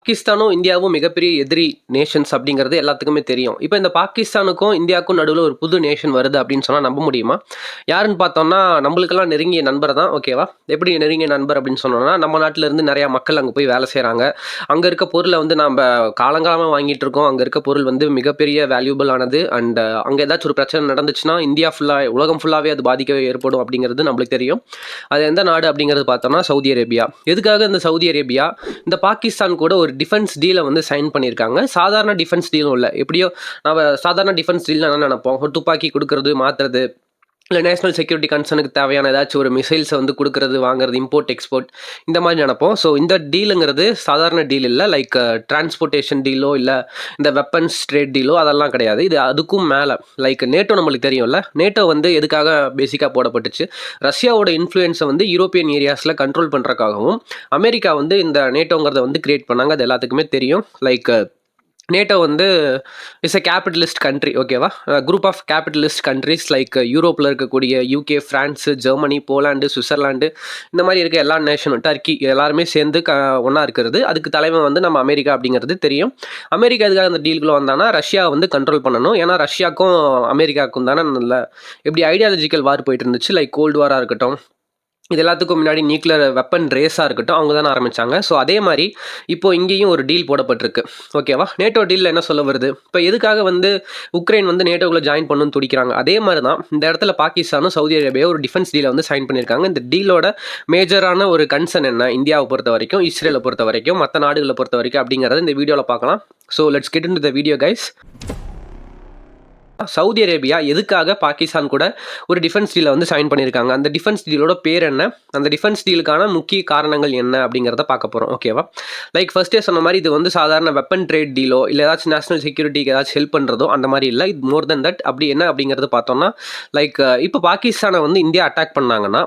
பாகிஸ்தானும் இந்தியாவும் மிகப்பெரிய எதிரி நேஷன்ஸ் அப்படிங்கிறது எல்லாத்துக்குமே தெரியும். இப்போ இந்த பாகிஸ்தானுக்கும் இந்தியாவுக்கும் நடுவில் ஒரு புது நேஷன் வருது அப்படின்னு சொன்னால் நம்ப முடியுமா? யாருன்னு பார்த்தோம்னா நம்மளுக்கெல்லாம் நெருங்கிய நண்பர் தான். ஓகேவா? எப்படி நெருங்கிய நண்பர் அப்படின்னு சொன்னோம்னா நம்ம நாட்டில இருந்து நிறையா மக்கள் அங்கே போய் வேலை செய்கிறாங்க. அங்கே இருக்க பொருளை வந்து நம்ம காலங்காலமாக வாங்கிட்டு இருக்கோம். அங்கே இருக்க பொருள் வந்து மிகப்பெரிய வேல்யூபிள் ஆனது. அண்ட் அங்கே ஏதாச்சும் ஒரு பிரச்சனை நடந்துச்சுன்னா இந்தியா ஃபுல்லாக உலகம் ஃபுல்லாகவே அது பாதிக்க ஏற்படும் அப்படிங்கிறது நம்மளுக்கு தெரியும். அது எந்த நாடு அப்படிங்கிறது பார்த்தோம்னா சவுதி அரேபியா. எதுக்காக இந்த சவுதி அரேபியா இந்த பாகிஸ்தான் கூட ஒரு டிஃபென்ஸ் டீலை வந்து சைன் பண்ணியிருக்காங்க. சாதாரண டிஃபென்ஸ் டீலும் இல்லை. எப்படியோ நம்ம சாதாரண டிஃபென்ஸ் டீல்னா என்ன நினைப்போம்? ஒரு துப்பாக்கி கொடுக்கறது, மாற்றுறது, இல்லை நேஷனல் செக்யூரிட்டி கன்சர்னுக்கு தேவையான ஏதாச்சும் ஒரு மிசைல்ஸை வந்து கொடுக்கறது, வாங்குறது, இம்போர்ட் எக்ஸ்போர்ட் இந்த மாதிரி நினைப்போம். ஸோ இந்த டீலுங்கிறது சாதாரண டீல் இல்லை. லைக் டிரான்ஸ்போர்ட்டேஷன் டீலோ இல்லை இந்த வெப்பன்ஸ் ட்ரேட் டீலோ அதெல்லாம் கிடையாது. இது அதுக்கும் மேலே. லைக் நேட்டோ நம்மளுக்கு தெரியும்ல. நேட்டோ வந்து எதுக்காக பேசிக்காக போடப்பட்டுச்சு? ரஷ்யாவோட இன்ஃப்ளூயன்ஸை வந்து யூரோப்பியன் ஏரியாஸில் கண்ட்ரோல் பண்ணுறக்காகவும் அமெரிக்கா வந்து இந்த நேட்டோங்கிறத வந்து கிரியேட் பண்ணாங்க. அது எல்லாத்துக்குமே தெரியும். லைக் நேட்டோ வந்து இஸ் அ கேபிட்டலிஸ்ட் கண்ட்ரி. ஓகேவா? Group of capitalist countries like யூரோப்பில் இருக்கக்கூடிய UK, France, Germany, Poland, Switzerland இந்த மாதிரி இருக்க எல்லா நேஷனும், டர்க்கி எல்லாருமே சேர்ந்து ஒன்றா இருக்கிறது. அதுக்கு தலைவன் வந்து நம்ம அமெரிக்கா அப்படிங்கிறது தெரியும். அமெரிக்கா எதுக்காக அந்த டீலுக்குள்ள வந்தானா ரஷ்யா வந்து கண்ட்ரோல் பண்ணணும். ஏன்னா ரஷ்யாவுக்கும் அமெரிக்காவுக்கும் தானே நல்ல எப்படி ஐடியாலஜிக்கல் வார் போயிட்டு இருந்துச்சு. லைக் கோல்டு வாராக இருக்கட்டும், இது எல்லாத்துக்கும் முன்னாடி நியூக்ளியர் வெப்பன் ரேஸாக இருக்கட்டும், அவங்க தானே ஆரம்பித்தாங்க. ஸோ அதே மாதிரி இப்போ இங்கேயும் ஒரு டீல் போடப்பட்டிருக்கு. ஓகேவா? நேட்டோ டீலில் என்ன சொல்ல வருது? இப்போ எதுக்காக வந்து உக்ரைன் வந்து நேட்டோக்குள்ளே ஜாயின் பண்ணணும்னு துடிக்கிறாங்க? அதே மாதிரி தான் இந்த இடத்துல பாகிஸ்தானும் சவுதி அரேபியா ஒரு டிஃபென்ஸ் டீலை வந்து சைன் பண்ணியிருக்காங்க. இந்த டீலோட மேஜரான ஒரு கன்சர்ன் என்ன? இந்தியாவை பொறுத்த வரைக்கும், இஸ்ரேலை பொறுத்த வரைக்கும், மற்ற நாடுகளை பொறுத்த வரைக்கும் அப்படிங்கிறத இந்த வீடியோவில் பார்க்கலாம். So let's get into the video guys. Saudi Arabia எதுக்காக பாகிஸ்தான் கூட ஒரு டிஃபென்ஸ் டீலை வந்து சைன் பண்ணியிருக்காங்க? அந்த டிஃபென்ஸ் டீலோட பேர் என்ன? அந்த டிஃபென்ஸ் டீலுக்கான முக்கிய காரணங்கள் என்ன அப்படிங்கிறத பார்க்க போகிறோம். ஓகேவா? லைக் ஃபர்ஸ்டே சொன்ன மாதிரி இது வந்து சாதாரண வெப்பன் ட்ரேட் டீலோ இல்லை ஏதாச்சும் நேஷனல் செக்யூரிட்டிக்கு ஏதாச்சும் ஹெல்ப் பண்ணுறதோ அந்த மாதிரி இல்லை. இது மோர் தென் தட். அப்படி என்ன அப்படிங்கிறது பார்த்தோம்னா லைக் இப்போ பாகிஸ்தானை வந்து இந்தியா அட்டாக் பண்ணாங்கன்னா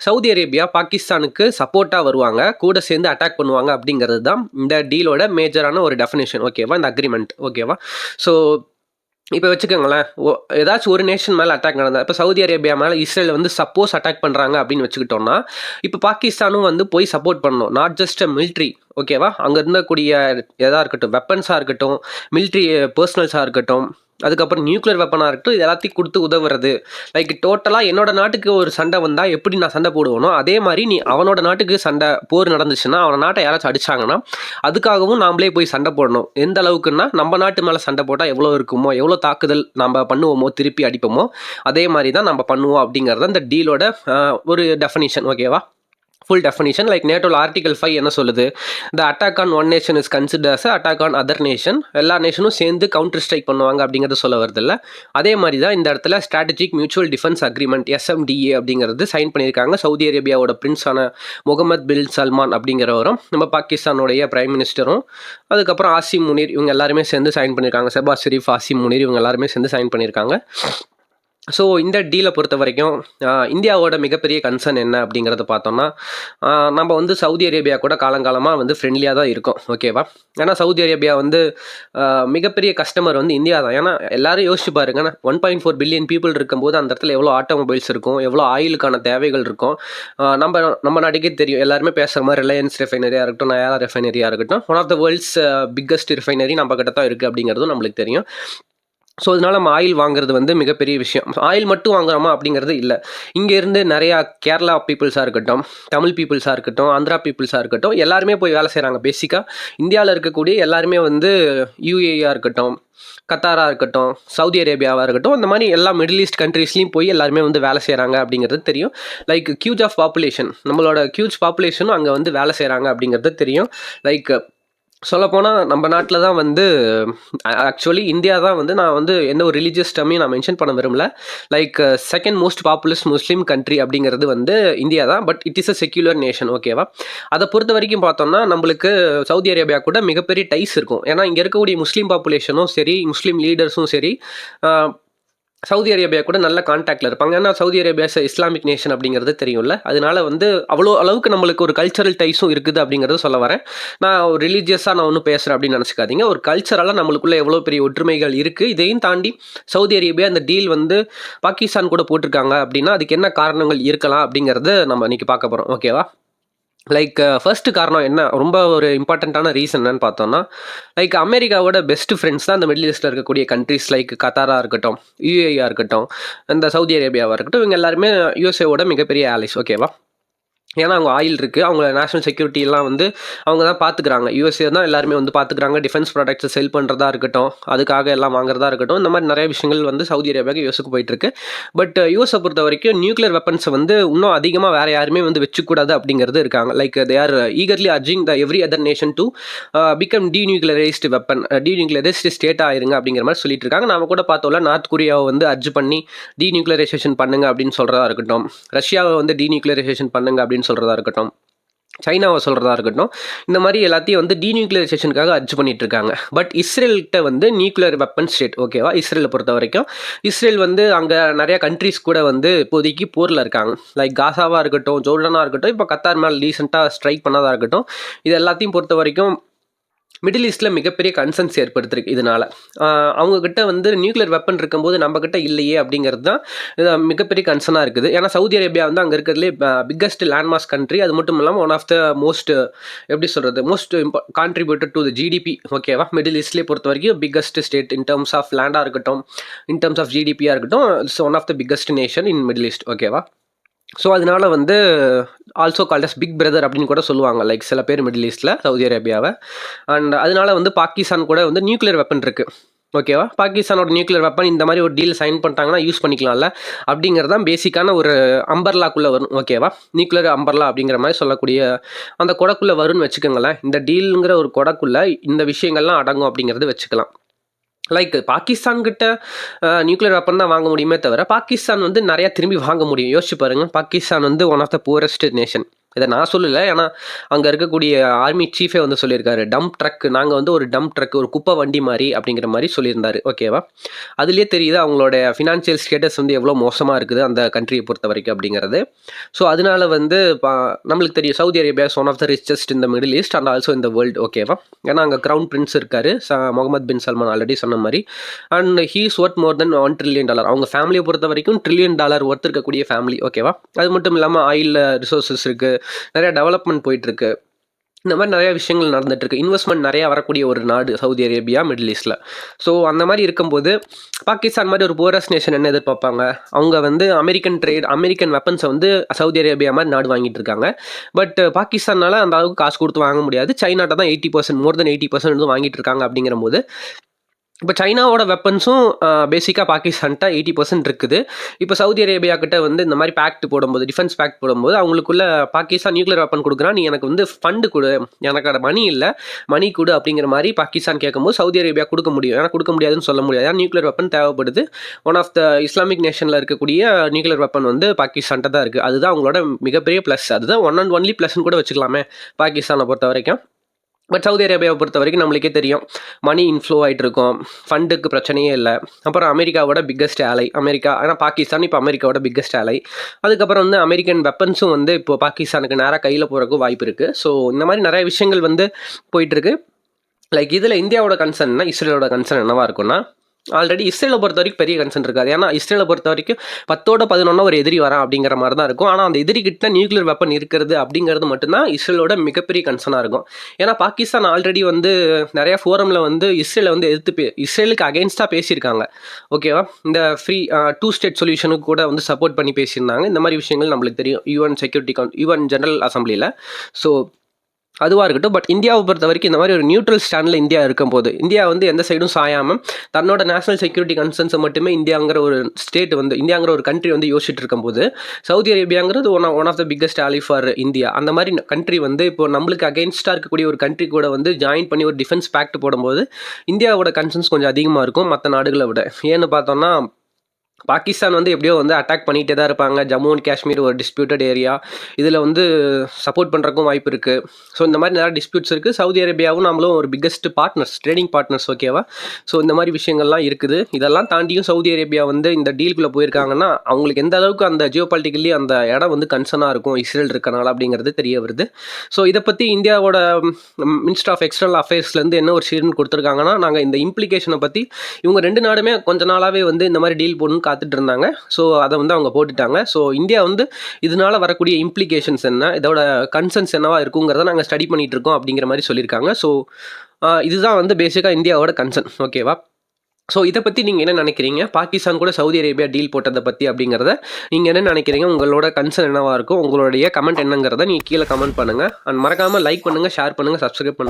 சவுதி அரேபியா பாகிஸ்தானுக்கு சப்போர்ட்டாக வருவாங்க, கூட சேர்ந்து அட்டாக் பண்ணுவாங்க அப்படிங்கிறது தான் இந்த டீலோட மேஜரான ஒரு டெஃபினேஷன். ஓகேவா? இந்த அக்ரிமெண்ட். ஓகேவா? ஸோ இப்போ வச்சுக்கோங்களேன், ஏதாச்சும் ஒரு நேஷன் மேலே அட்டாக் நடந்தா, இப்போ சவுதி அரேபியா மேலே இஸ்ரேல் வந்து சப்போஸ் அட்டாக் பண்ணுறாங்க அப்படின்னு வச்சுக்கிட்டோம்னா, இப்போ பாகிஸ்தானும் வந்து போய் சப்போர்ட் பண்ணணும். Not just a military. ஓகேவா? அங்கே இருந்தக்கூடிய எதாக இருக்கட்டும், வெப்பன்ஸாக இருக்கட்டும், மிலிட்ரி பர்சனல்ஸாக இருக்கட்டும், அதுக்கப்புறம் நியூக்ளியர் வெப்பனாக இருக்கட்டும், இது எல்லாத்தையும் கொடுத்து உதவுறது. லைக் டோட்டலாக என்னோட நாட்டுக்கு ஒரு சண்டை வந்தால் எப்படி நான் சண்டை போடுவேனோ அதே மாதிரி நீ அவனோட நாட்டுக்கு சண்டை போர் நடந்துச்சுன்னா, அவன நாட்டை யாராச்சும் அடிச்சாங்கன்னா அதுக்காகவும் நாமளே போய் சண்டை போடணும். எந்த அளவுக்குன்னா நம்ம நாட்டு மேலே சண்டை போட்டால் எவ்வளோ இருக்குமோ, எவ்வளோ தாக்குதல் நம்ம பண்ணுவோமோ, திருப்பி அடிப்போமோ அதே மாதிரி தான் நம்ம பண்ணுவோம் அப்படிங்கிறது இந்த டீலோட ஒரு டெஃபினிஷன். ஓகேவா? Full definition. லைக் நேட்டோட ஆர்டிகல் 5 என்ன சொல்லுது? The attack on one nation is consider as attack on other nation. எல்லா நேஷனும் சேர்ந்து கவுண்டர் ஸ்ட்ரைக் பண்ணுவாங்க அப்படிங்கிறது சொல்ல வருது இல்லை. அதே மாதிரி தான் இந்த இடத்துல strategic mutual defence agreement SMDA அப்படிங்கிறது சைன் பண்ணியிருக்காங்க. சவுதி அரேபியாவோட பிரின்ஸான முகமது பின் சல்மான் அப்படிங்கிறவரும், நம்ம பாகிஸ்தானுடைய பிரைம் மினிஸ்டரும், அதுக்கப்புறம் ஆசிம் முனீர் இவங்க எல்லாருமே சேர்ந்து சைன் பண்ணியிருக்காங்க. ஷெபாஸ் ஷெரீஃப், ஆசிம் முனீர் இவங்க எல்லாருமே சேர்ந்து சைன் பண்ணியிருக்காங்க. ஸோ இந்த டீலை பொறுத்த வரைக்கும் இந்தியாவோட மிகப்பெரிய கன்சர்ன் என்ன அப்படிங்கிறத பார்த்தோம்னா, நம்ம வந்து சவுதி அரேபியா கூட காலங்காலமாக வந்து ஃப்ரெண்ட்லியாக தான் இருக்கோம். ஓகேவா? ஏன்னா சவுதி அரேபியா வந்து மிகப்பெரிய கஸ்டமர் வந்து இந்தியா தான். ஏன்னா எல்லாரும் யோசிச்சு பாருங்க, 1.4 பில்லியன் பீப்புள் இருக்கும்போது அந்த இடத்துல எவ்வளோ ஆட்டோமொபைல்ஸ் இருக்கும், எவ்வளோ ஆயிலுக்கான தேவைகள் இருக்கும். நம்ம நாட்டுக்கே தெரியும். எல்லாருமே பேசுகிற மாதிரி ரிலையன்ஸ் ரெஃபைனரியாக இருக்கட்டும், நயாரா ரெஃபைனரியாக இருக்கட்டும், one of the world's biggest refinery நம்ம கிட்ட தான் இருக்குது அப்படிங்கிறதும் நம்மளுக்கு தெரியும். ஸோ அதனால் நம்ம ஆயில் வாங்குறது வந்து மிகப்பெரிய விஷயம். ஆயில் மட்டும் வாங்குறோமா அப்படிங்கிறது இல்லை. இங்கேருந்து நிறையா கேரளா பீப்புள்ஸாக இருக்கட்டும், தமிழ் பீப்புள்ஸாக இருக்கட்டும், ஆந்திரா பீப்புள்ஸாக இருக்கட்டும், எல்லாருமே போய் வேலை செய்கிறாங்க. பேசிக்காக இந்தியாவில் இருக்கக்கூடிய எல்லாருமே வந்து UAE இருக்கட்டும், கத்தாராக இருக்கட்டும், சவுதி அரேபியாவாக இருக்கட்டும், அந்த மாதிரி எல்லா மிடில் ஈஸ்ட் கண்ட்ரீஸ்லையும் போய் எல்லாருமே வந்து வேலை செய்கிறாங்க அப்படிங்கிறது தெரியும். லைக் ஹியூஜ் ஆஃப் பாப்புலேஷன், நம்மளோட ஹியூஜ் பாப்புலேஷனும் அங்கே வந்து வேலை செய்கிறாங்க அப்படிங்கிறது தெரியும். லைக் சொல்லப்போனால் நம்ம நாட்டில் தான் வந்து ஆக்சுவலி இந்தியா தான் வந்து நான் வந்து எந்த ஒரு ரிலீஜியஸ் டர்மையும் நான் மென்ஷன் பண்ண விரும்பல. லைக் செகண்ட் மோஸ்ட் பாப்புலஸ் முஸ்லீம் கண்ட்ரி அப்படிங்கிறது வந்து இந்தியா தான். But it is a secular nation. ஓகேவா? அதை பொறுத்த வரைக்கும் பார்த்தோம்னா நம்மளுக்கு சவுதி அரேபியா கூட மிகப்பெரிய டைஸ் இருக்கும். ஏன்னா இங்கே இருக்கக்கூடிய முஸ்லீம் பாப்புலேஷனும் சரி, முஸ்லீம் லீடர்ஸும் சரி, சவுதி அரேபியா கூட நல்ல கான்டாக்டில் இருப்பாங்க. ஏன்னா சவுதி அரேபியா இஸ்லாமிக் நேஷன் அப்படிங்கிறது தெரியும்ல. அதனால வந்து அவ்வளோ அளவுக்கு நம்மளுக்கு ஒரு கல்ச்சரல் டைஸும் இருக்குது அப்படிங்கிறது சொல்ல வரேன். நான் ஒரு ரிலீஜியஸாக நான் ஒன்றும் பேசுகிறேன் அப்படின்னு நினச்சிக்காதீங்க. ஒரு கல்ச்சரலாக நம்மளுக்குள்ள எவ்வளோ பெரிய ஒற்றுமைகள் இருக்குது. இதையும் தாண்டி சவுதி அரேபியா இந்த டீல் வந்து பாகிஸ்தான் கூட போட்டிருக்காங்க அப்படின்னா அதுக்கு என்ன காரணங்கள் இருக்கலாம் அப்படிங்கிறத நம்ம இன்னைக்கு பார்க்க போகிறோம். ஓகேவா? லைக் ஃபர்ஸ்ட் காரணம் என்ன, ரொம்ப ஒரு இம்பார்ட்டண்ட்டான ரீசன் என்னன்னு பார்த்தோம்னா, லைக் அமெரிக்காவோட பெஸ்ட் ஃப்ரெண்ட்ஸ் தான் இந்த மிடில் ஈஸ்ட்டில் இருக்கக்கூடிய கண்ட்ரிஸ் லைக் கத்தாராக இருக்கட்டும், யூஏஇயாக இருக்கட்டும், இந்த சவுதி அரேபியாவாக இருக்கட்டும், இவங்க எல்லாருமே யூஎஸ்ஏவோட மிகப்பெரிய ஆலிஸ். ஓகேவா? ஏன்னா அவங்க ஆயில் இருக்குது, அவங்க நேஷனல் செக்யூரிட்டிலாம் வந்து அவங்க தான் பார்த்துக்கிறாங்க. யூஎஸ்ஏ தான் எல்லாருமே வந்து பார்த்துக்கிறாங்க. டிஃபென்ஸ் ப்ராடக்ட்ஸை செல் பண்ணுறதா இருக்கட்டும், அதுக்காக எல்லாம் வாங்குறதா இருக்கட்டும், இந்த மாதிரி நிறைய விஷயங்கள் வந்து சவுதி அரேபியாவுக்கு யூஎஸ்க்கு போயிட்டுருக்கு. பட் யூஎஸை பொறுத்த வரைக்கும் நியூக்ளியர் வெப்பன்ஸை வந்து இன்னும் அதிகமாக வேறு யாருமே வந்து வச்சுக்கூடாது அப்படிங்கிறது இருக்காங்க. Like they are eagerly urging the every other nation to become denuclearised weapon, denuclearised state ஆயிருங்க அப்படிங்கிற மாதிரி சொல்லிட்டு இருக்காங்க. நாம கூட பார்த்தோம்ல, நார்த் கொரியாவை வந்து அர்ஜ் பண்ணி டீநியூக்ளியரைசேஷன் பண்ணுங்க அப்படின்னு சொல்கிறதா இருக்கட்டும், ரஷ்யாவை வந்து டீநியூக்ளியரைசேஷன் பண்ணுங்க அப்படின்னு சொல்கிறதா இருக்கட்டும், சைனாவை சொல்கிறதா இருக்கட்டும், இந்த மாதிரி எல்லாத்தையும் வந்து டீநியூக்ளியரைசேஷனுக்காக அர்ஜ் பண்ணிட்டு இருக்காங்க. பட் இஸ்ரேல்கிட்ட வந்து நியூக்ளியர் வெப்பன் ஸ்டேட். ஓகேவா? இஸ்ரேலை பொறுத்த வரைக்கும் இஸ்ரேல் வந்து அங்கே நிறைய கண்ட்ரிஸ் கூட வந்து இப்போதைக்கு போரில் இருக்காங்க. லைக் காசாவாக இருக்கட்டும், ஜோர்டனாக இருக்கட்டும், இப்போ கத்தார் மேலே ரீசெண்டாக ஸ்ட்ரைக் பண்ணதாக இருக்கட்டும், இது எல்லாத்தையும் பொறுத்த வரைக்கும் மிடில் ஈஸ்ட்டில் மிகப்பெரிய கன்சர்ன்ஸ் ஏற்படுத்திருக்கு. இதனால் அவங்கக்கிட்ட வந்து நியூக்ளியர் வெப்பன் இருக்கும்போது நம்மக்கிட்ட இல்லையே அப்படிங்கிறது தான் மிகப்பெரிய கன்சர்னாக இருக்குது. ஏன்னா சவுதி அரேபியா வந்து அங்கே இருக்கிறதுலே பிக்கஸ்ட் லேண்ட்மாஸ் கண்ட்ரி. அது மட்டும் இல்லாமல் ஒன் ஆஃப் த மோஸ்ட் எப்படி சொல்கிறது, most contributed to the GDP. ஓகேவா? மிடில் ஈஸ்ட்லேயே பொறுத்த வரைக்கும் biggest state in terms of லேண்டாக இருக்கட்டும், இன் டர்ம்ஸ் ஆஃப் ஜிடிபியாக இருக்கட்டும், it's one of the biggest nation in Middle East. ஓகேவா? ஸோ அதனால வந்து also called as big brother அப்படின்னு கூட சொல்லுவாங்க, லைக் சில பேர் மிடில் ஈஸ்ட்டில் சவுதி அரேபியாவை. அண்ட் அதனால வந்து பாகிஸ்தான் கூட வந்து நியூக்ளியர் வெப்பன் இருக்குது. ஓகேவா? பாகிஸ்தானோட நியூக்ளியர் வெப்பன் இந்த மாதிரி ஒரு டீல் சைன் பண்ணிட்டாங்கன்னா யூஸ் பண்ணிக்கலாம்ல அப்படிங்கிறது தான் பேசிக்கான ஒரு அம்பர்லாக்குள்ளே வரும். ஓகேவா? நியூக்ளியர் அம்பர்லா அப்படிங்கிற மாதிரி சொல்லக்கூடிய அந்த கொடைக்குள்ளே வரும்னு வச்சுக்கோங்களேன். இந்த டீலுங்கிற ஒரு கொடைக்குள்ளே இந்த விஷயங்கள்லாம் அடங்கும் அப்படிங்கிறது வச்சுக்கலாம். லைக் பாகிஸ்தான் கிட்ட நியூக்ளியர் வெப்பன் தான் வாங்க முடியுமே தவிர, பாகிஸ்தான் வந்து நிறையா திரும்பி வாங்க முடியும். யோசிச்சு பாருங்கள், பாகிஸ்தான் வந்து one of the poorest nation. இதை நான் சொல்லலை, ஏன்னா அங்கே இருக்கக்கூடிய ஆர்மி சீஃபே வந்து சொல்லியிருக்காரு, டம்ப் ட்ரக், நாங்கள் வந்து ஒரு டம்ப் ட்ரக், ஒரு குப்பை வண்டி மாதிரி அப்படிங்கிற மாதிரி சொல்லியிருந்தாரு. ஓகேவா? அதுலேயே தெரியுது அவங்களோட ஃபினான்ஷியல் ஸ்டேட்டஸ் வந்து எவ்வளோ மோசமாக இருக்குது அந்த கண்ட்ரியை பொறுத்த வரைக்கும் அப்படிங்கிறது. ஸோ அதனால வந்து நம்மளுக்கு தெரியும் Saudi Arabia is one of the richest இந்த மிடில் ஈஸ்ட் அண்ட் ஆல்சோ இந்த வேர்ல்டு. ஓகேவா? ஏன்னா அங்கே க்ரௌன் பிரின்ஸ் இருக்காரு, முகமது பின் சல்மான், ஆல்ரெடி சொன்ன மாதிரி. And he's worth more then $1 trillion. அவங்க ஃபேமிலியை பொறுத்த வரைக்கும் $1 trillion ஒர்த் இருக்கக்கூடிய ஃபேமிலி. ஓகேவா? அது மட்டும் இல்லாமல் ஆயில் ரிசோர்ஸஸ் இருக்குது, நிறைய டெவலப்மெண்ட் போயிட்டுருக்கு, இந்த மாதிரி நிறைய விஷயங்கள் நடந்துட்டுருக்கு, இன்வெஸ்ட்மெண்ட் நிறையா வரக்கூடிய ஒரு நாடு சவுதி அரேபியா மிடில் ஈஸ்ட்டில். ஸோ அந்த மாதிரி இருக்கும்போது பாகிஸ்தான் மாதிரி ஒரு போரஸ் நேஷன் என்ன எதிர்பார்ப்பாங்க, அவங்க வந்து அமெரிக்கன் ட்ரேட், அமெரிக்கன் வெப்பன்ஸை வந்து சவுதி அரேபியா மாதிரி நாடு வாங்கிட்டு இருக்காங்க. பட் பாகிஸ்தானால் அந்த அளவுக்கு காசு கொடுத்து வாங்க முடியாது. சைனாட்ட தான் 80%, மோர் தென் 80% வந்து வாங்கிட்டு இருக்காங்க. அப்படிங்கிற போது இப்போ சைனாவோட வெப்பன்ஸும் பேசிக்காக பாகிஸ்தான்கிட்ட 80% இருக்குது. இப்போ சவுதி அரேபியா கிட்ட வந்து இந்த மாதிரி பேக்ட் போடும்போது, டிஃபென்ஸ் பேக்ட் போடும்போது அவங்களுக்குள்ள பாகிஸ்தான் நியூக்ளியர் வெப்பன் கொடுக்குறான், நீ எனக்கு வந்து ஃபண்டு கொடு, எனக்கு மணி இல்லை, மணி கொடு அப்படிங்கிற மாதிரி பாகிஸ்தான் கேட்கும்போது சவுதி அரேபியா கொடுக்க முடியும். ஏன்னா கொடுக்க முடியாதுன்னு சொல்ல முடியாது, ஏன்னா நியூக்ளியர் வெப்பன் தேவைப்படுது. ஒன் ஆஃப் த இஸ்லாமிக் நேஷனில் இருக்கக்கூடிய நியூக்ளியர் வெப்பன் வந்து பாகிஸ்தான்கிட்ட தான் இருக்குது. அதுதான் அவங்களோட மிகப்பெரிய ப்ளஸ், அதுதான் ஒன் அண்ட் ஒன்லி ப்ளஸ்ன்னு கூட வச்சுக்கலாமே பாகிஸ்தானை பொறுத்த வரைக்கும். பட் சவுதி அரேபியாவை பொறுத்த வரைக்கும் நம்மளுக்கே தெரியும், மணி இன்ஃப்ளோ ஆகிட்டு இருக்கும், ஃபண்டுக்கு பிரச்சனையே இல்லை. அப்புறம் அமெரிக்காவோட பிக்கஸ்ட் ஆலை அமெரிக்கா, ஆனால் பாகிஸ்தான் இப்போ அமெரிக்காவோட பிக்கஸ்ட் ஆலை. அதுக்கப்புறம் வந்து அமெரிக்கன் வெப்பன்ஸும் வந்து இப்போ பாகிஸ்தானுக்கு நேராக கையில் போகிறதுக்கு வாய்ப்பு இருக்குது. ஸோ இந்த மாதிரி நிறைய விஷயங்கள் வந்து போயிட்டுருக்கு. லைக் இதில் இந்தியாவோட கன்சர்ன்னா, இஸ்ரேலோட கன்சர்ன் என்னவாக இருக்குன்னா, ஆல்ரெடி இஸ்ரேலை பொறுத்த வரைக்கும் பெரிய கன்சர்ன் இருக்காது. ஏன்னா இஸ்ரேலை பொறுத்த வரைக்கும் 10ஓட 11 ஒரு எதிரி வரான் அப்படிங்கிற மாதிரி தான் இருக்கும். ஆனால் அந்த எதிரி கிட்ட நியூக்ளியர் வெப்பன் இருக்கிறது அப்படிங்கிறது மட்டும்தான் இஸ்ரேலோட மிகப்பெரிய கன்சர்னாக இருக்கும். ஏன்னா பாகிஸ்தான் ஆல்ரெடி வந்து நிறையா ஃபோரமில் வந்து இஸ்ரேலை வந்து எதிர்த்து இஸ்ரேலுக்கு அகெயின்ஸ்டாக பேசியிருக்காங்க. ஓகேவா? இந்த ஃப்ரீ 2 ஸ்டேட் சொல்யூஷனுக்கு கூட வந்து சப்போர்ட் பண்ணி பேசியிருந்தாங்க. இந்த மாதிரி விஷயங்கள் நம்மளுக்கு தெரியும் யூஎன் ஜெனரல் அசம்பிளியில். ஸோ அதுவாக இருக்கட்டும். பட் இந்தியாவை பொறுத்த வரைக்கும் இந்த மாதிரி ஒரு நியூட்ரல் ஸ்டாண்டில் இந்தியா இருக்கும்போது, இந்தியா வந்து எந்த சைடும் சாயாமல் தன்னோட நேஷனல் செக்யூரிட்டி கன்சர்ன்ஸை மட்டுமே இந்தியாங்கிற ஒரு ஸ்டேட் வந்து, இந்தியாங்கிற ஒரு கண்ட்ரி வந்து யோசிச்சுட்டு இருக்கும்போது, சவுதி அரேபியாங்கிறது one of the biggest ally for India. அந்த மாதிரி கண்ட்ரி வந்து இப்போ நம்மளுக்கு அகெயின்ஸ்டாக இருக்கக்கூடிய ஒரு கண்ட்ரி கூட வந்து ஜாயின் பண்ணி ஒரு டிஃபென்ஸ் பேக்ட் போடும்போது இந்தியாவோட கன்சர்ன்ஸ் கொஞ்சம் அதிகமாக இருக்கும் மற்ற நாடுகளை விட. ஏன்னு பார்த்தோம்னா, பாகிஸ்தான் வந்து எப்படியோ வந்து அட்டாக் பண்ணிகிட்டே தான் இருப்பாங்க. ஜம்மு அண்ட் காஷ்மீர் ஒரு டிஸ்பியூட்டட் ஏரியா, இதில் வந்து சப்போர்ட் பண்ணுறக்கும் வாய்ப்பு இருக்குது. ஸோ இந்த மாதிரி நிறையா டிஸ்பியூட்ஸ் இருக்குது. சவுதி அரேபியாவும் நம்மளும் ஒரு பிக்கஸ்ட் பார்ட்னர்ஸ், ட்ரேடிங் பார்ட்னர்ஸ். ஓகேவா? ஸோ இந்த மாதிரி விஷயங்கள்லாம் இருக்குது. இதெல்லாம் தாண்டியும் சவுதி அரேபியா வந்து இந்த டீலுக்குள்ளே போயிருக்காங்கன்னா அவங்களுக்கு எந்த அளவுக்கு அந்த ஜியோபாலிட்டிக்கலி அந்த இடம் வந்து கன்சர்னாக இருக்கும் இஸ்ரேல் இருக்கனால அப்படிங்கிறது தெரிய வருது. ஸோ இதை பற்றி இந்தியாவோட மினிஸ்டர் ஆஃப் எக்ஸ்டர்னல் அஃபேர்ஸ்லேருந்து என்ன ஒரு ஸ்டேட்மெண்ட் கொடுத்துருக்காங்கன்னா, நாங்கள் இந்த இம்ப்ளிகேஷனை பற்றி இவங்க 2 நாடுமே கொஞ்ச நாளாகவே வந்து இந்த மாதிரி டீல் போடணும்னு காத்துட்டு இருந்தாங்க. ஸோ அதை வந்து அவங்க போட்டுட்டாங்க. ஸோ இந்தியா வந்து இதனால வரக்கூடிய இம்ப்ளிகேஷன்ஸ் என்ன, இதோட கன்சர்ன்ஸ் என்னவா இருக்குங்கிறத நாங்கள் ஸ்டடி பண்ணிட்டு இருக்கோம் அப்படிங்கிற மாதிரி சொல்லியிருக்காங்க. ஸோ இதுதான் வந்து பேசிக்காக இந்தியாவோட கன்சர்ன். ஓகேவா? ஸோ இதை பற்றி நீங்கள் என்ன நினைக்கிறீங்க? பாகிஸ்தான் கூட சவுதி அரேபியா டீல் போட்டதை பற்றி அப்படிங்கிறத நீங்கள் என்ன நினைக்கிறீங்க? உங்களோட கன்சர்ன் என்னவா இருக்கும்? உங்களுடைய கமெண்ட் என்னங்கிறத நீங்கள் கீழே கமெண்ட் பண்ணுங்கள். அண்ட் மறக்காமல் லைக் பண்ணுங்கள், ஷேர் பண்ணுங்கள்,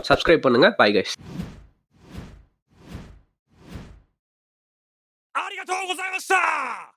சப்ஸ்கிரைப் பண்ணுங்கள். Bye guys. ありがとうございました